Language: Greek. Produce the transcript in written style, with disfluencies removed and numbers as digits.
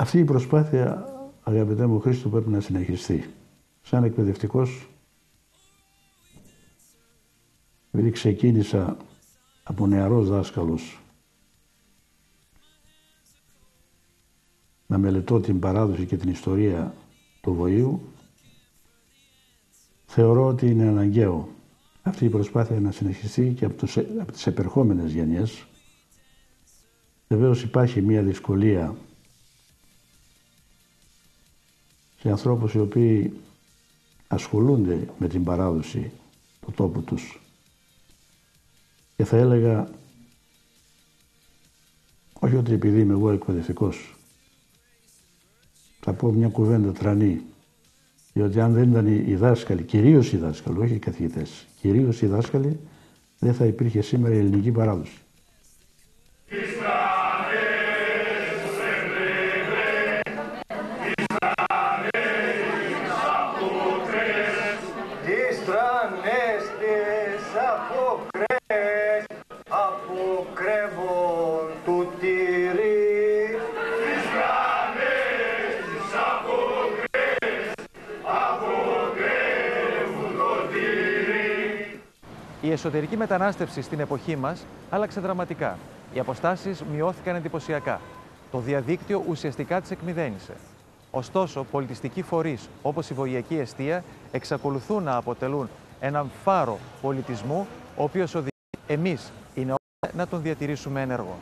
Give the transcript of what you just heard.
Αυτή η προσπάθεια, αγαπητέ μου Χρήστο, πρέπει να συνεχιστεί. Σαν εκπαιδευτικός, επειδή ξεκίνησα από νεαρός δάσκαλος να μελετώ την παράδοση και την ιστορία του Βοήου, θεωρώ ότι είναι αναγκαίο αυτή η προσπάθεια να συνεχιστεί και από τις επερχόμενες γενιές. Βεβαίως υπάρχει μία δυσκολία σε ανθρώπους οι οποίοι ασχολούνται με την παράδοση του τόπου τους. Και θα έλεγα, όχι ότι επειδή είμαι εγώ εκπαιδευτικός, θα πω μια κουβέντα τρανή, διότι αν δεν ήταν οι δάσκαλοι, κυρίως οι δάσκαλοι, όχι οι καθηγητές, κυρίως οι δάσκαλοι, δεν θα υπήρχε σήμερα η ελληνική παράδοση. Η εσωτερική μετανάστευση στην εποχή μας άλλαξε δραματικά. Οι αποστάσεις μειώθηκαν εντυπωσιακά. Το διαδίκτυο ουσιαστικά τις εκμηδένισε. Ωστόσο, πολιτιστικοί φορείς όπως η βοηακή εστία εξακολουθούν να αποτελούν έναν φάρο πολιτισμού, ο οποίος οδηγεί εμείς, οι νεότεροι, να τον διατηρήσουμε ενεργό.